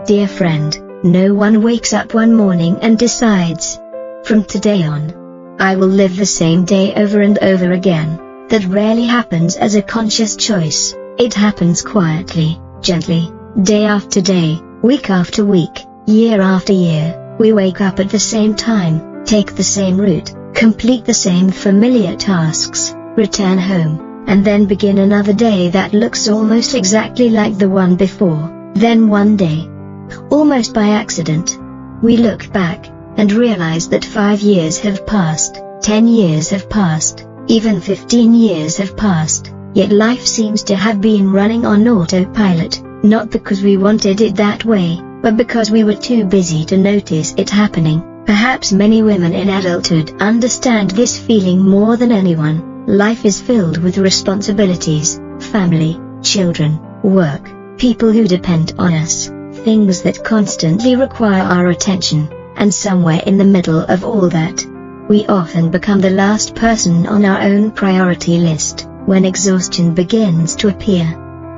Dear friend, no one wakes up one morning and decides, from today on, I will live the same day over and over again. That rarely happens as a conscious choice. It happens quietly, gently, day after day, week after week, year after year. We wake up at the same time, take the same route, complete the same familiar tasks, return home, and then begin another day that looks almost exactly like the one before. Then one day, almost by accident, we look back, and realize that 5 years have passed, 10 years have passed, even 15 years have passed, yet life seems to have been running on autopilot, not because we wanted it that way, but because we were too busy to notice it happening. Perhaps many women in adulthood understand this feeling more than anyone. Life is filled with responsibilities, family, children, work, people who depend on us, things that constantly require our attention, and somewhere in the middle of all that, we often become the last person on our own priority list, when exhaustion begins to appear.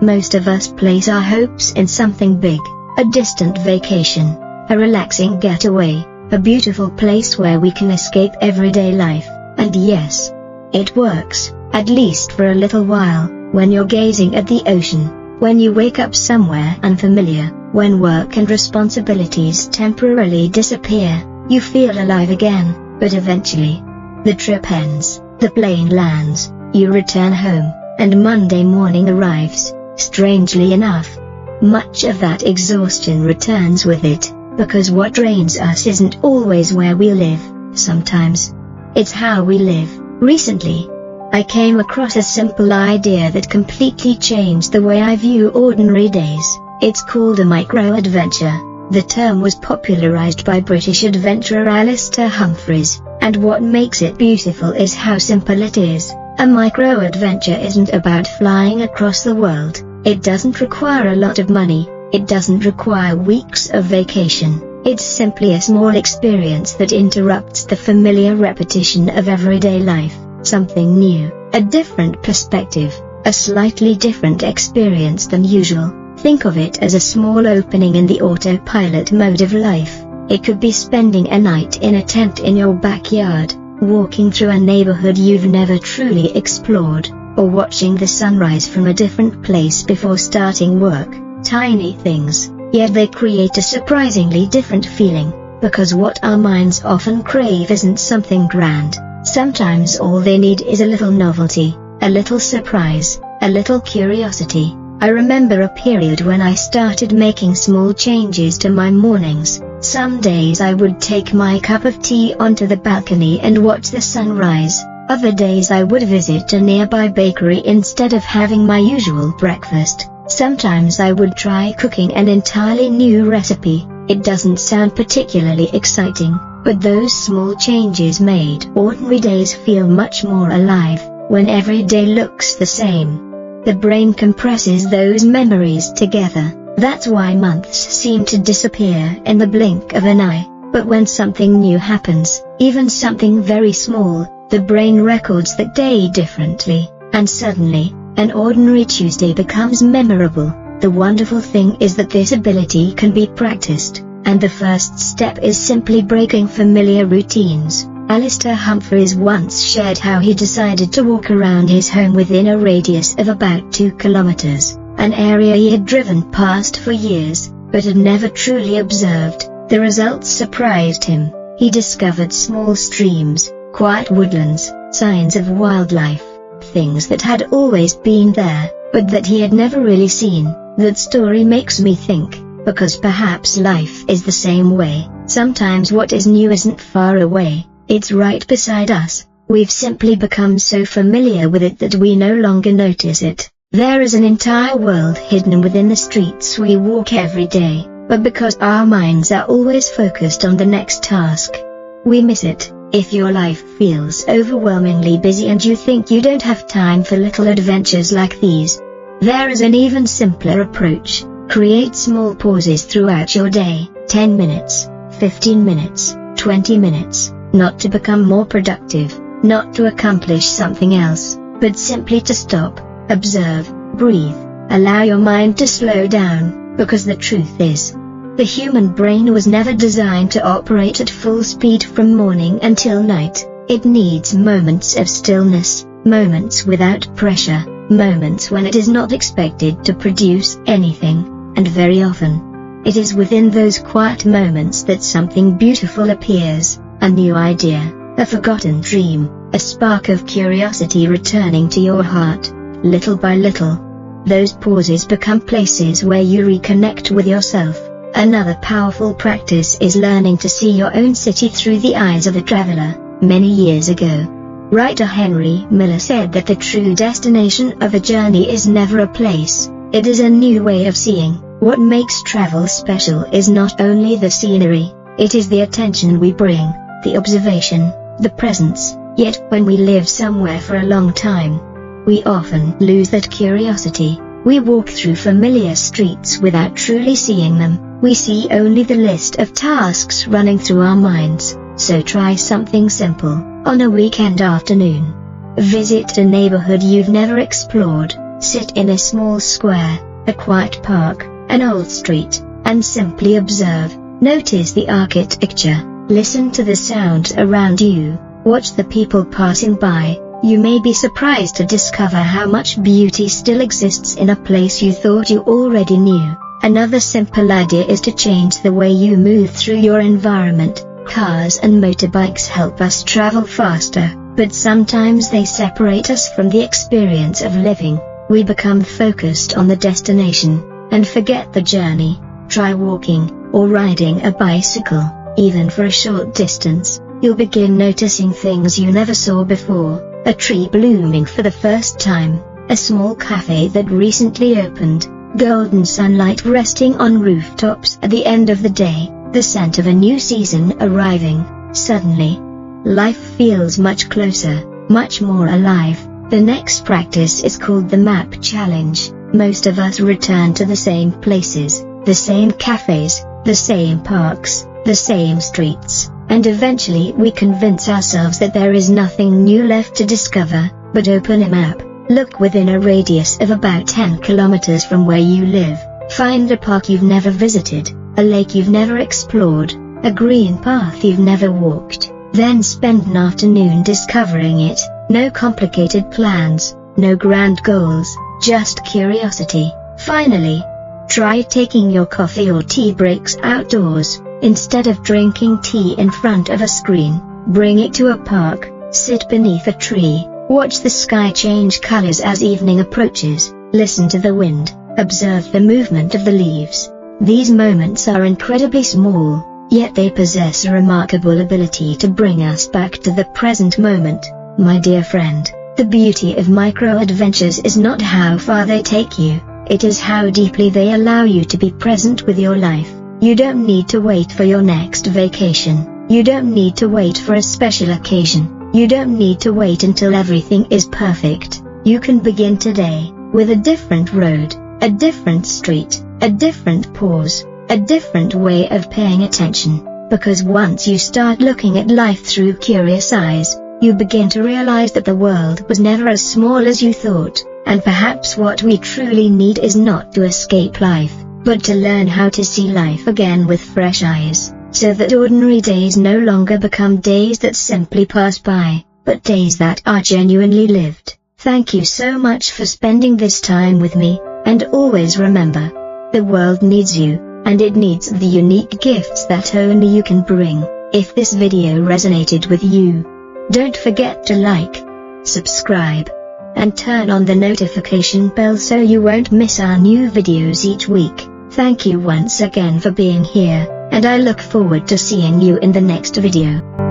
Most of us place our hopes in something big, a distant vacation, a relaxing getaway, a beautiful place where we can escape everyday life, and yes, it works, at least for a little while, when you're gazing at the ocean, when you wake up somewhere unfamiliar, when work and responsibilities temporarily disappear, you feel alive again. But eventually, the trip ends, the plane lands, you return home, and Monday morning arrives. Strangely enough, much of that exhaustion returns with it, because what drains us isn't always where we live, sometimes it's how we live. Recently, I came across a simple idea that completely changed the way I view ordinary days. It's called a micro-adventure. The term was popularized by British adventurer Alistair Humphreys, and what makes it beautiful is how simple it is. A micro-adventure isn't about flying across the world, it doesn't require a lot of money, it doesn't require weeks of vacation, it's simply a small experience that interrupts the familiar repetition of everyday life, something new, a different perspective, a slightly different experience than usual. Think of it as a small opening in the autopilot mode of life. It could be spending a night in a tent in your backyard, walking through a neighborhood you've never truly explored, or watching the sunrise from a different place before starting work. Tiny things, yet they create a surprisingly different feeling, because what our minds often crave isn't something grand. Sometimes all they need is a little novelty, a little surprise, a little curiosity. I remember a period when I started making small changes to my mornings. Some days I would take my cup of tea onto the balcony and watch the sunrise. Other days I would visit a nearby bakery instead of having my usual breakfast. Sometimes I would try cooking an entirely new recipe. It doesn't sound particularly exciting, but those small changes made ordinary days feel much more alive. When every day looks the same, the brain compresses those memories together. That's why months seem to disappear in the blink of an eye. But when something new happens, even something very small, the brain records that day differently, and suddenly, an ordinary Tuesday becomes memorable. The wonderful thing is that this ability can be practiced, and the first step is simply breaking familiar routines. Alistair Humphreys once shared how he decided to walk around his home within a radius of about 2 kilometers, an area he had driven past for years, but had never truly observed. The results surprised him. He discovered small streams, quiet woodlands, signs of wildlife, things that had always been there, but that he had never really seen. That story makes me think, because perhaps life is the same way. Sometimes what is new isn't far away. It's right beside us. We've simply become so familiar with it that we no longer notice it. There is an entire world hidden within the streets we walk every day, but because our minds are always focused on the next task, we miss it. If your life feels overwhelmingly busy and you think you don't have time for little adventures like these, there is an even simpler approach. Create small pauses throughout your day, 10 minutes, 15 minutes, 20 minutes. Not to become more productive, not to accomplish something else, but simply to stop, observe, breathe, allow your mind to slow down, because the truth is, The human brain was never designed to operate at full speed from morning until night. It needs moments of stillness, moments without pressure, moments when it is not expected to produce anything, and very often, it is within those quiet moments that something beautiful appears, a new idea, a forgotten dream, a spark of curiosity returning to your heart, little by little. Those pauses become places where you reconnect with yourself. Another powerful practice is learning to see your own city through the eyes of a traveler. Many years ago, writer Henry Miller said that the true destination of a journey is never a place, it is a new way of seeing. What makes travel special is not only the scenery, it is the attention we bring, the observation, the presence. Yet when we live somewhere for a long time, we often lose that curiosity. We walk through familiar streets without truly seeing them. We see only the list of tasks running through our minds. So try something simple. On a weekend afternoon, visit a neighborhood you've never explored. Sit in a small square, a quiet park, an old street, and simply observe. Notice the architecture, listen to the sounds around you, watch the people passing by. You may be surprised to discover how much beauty still exists in a place you thought you already knew. Another simple idea is to change the way you move through your environment. Cars and motorbikes help us travel faster, but sometimes they separate us from the experience of living. We become focused on the destination, and forget the journey. Try walking, or riding a bicycle, even for a short distance. You'll begin noticing things you never saw before. A tree blooming for the first time, a small cafe that recently opened, golden sunlight resting on rooftops at the end of the day, the scent of a new season arriving. Suddenly, life feels much closer, much more alive. The next practice is called the map challenge. Most of us return to the same places, the same cafes, the same parks, the same streets, and eventually we convince ourselves that there is nothing new left to discover. But open a map, look within a radius of about 10 kilometers from where you live. Find a park you've never visited, a lake you've never explored, a green path you've never walked. Then spend an afternoon discovering it. No complicated plans, no grand goals, just curiosity. Finally, try taking your coffee or tea breaks outdoors. Instead of drinking tea in front of a screen, bring it to a park, sit beneath a tree, watch the sky change colors as evening approaches, listen to the wind, observe the movement of the leaves. These moments are incredibly small, yet they possess a remarkable ability to bring us back to the present moment. My dear friend, the beauty of micro-adventures is not how far they take you, it is how deeply they allow you to be present with your life. You don't need to wait for your next vacation. You don't need to wait for a special occasion. You don't need to wait until everything is perfect. You can begin today, with a different road, a different street, a different pause, a different way of paying attention. Because once you start looking at life through curious eyes, you begin to realize that the world was never as small as you thought, and perhaps what we truly need is not to escape life, but to learn how to see life again with fresh eyes, so that ordinary days no longer become days that simply pass by, but days that are genuinely lived. Thank you so much for spending this time with me, and always remember, the world needs you, and it needs the unique gifts that only you can bring. If this video resonated with you, don't forget to like, subscribe, and turn on the notification bell so you won't miss our new videos each week. Thank you once again for being here, and I look forward to seeing you in the next video.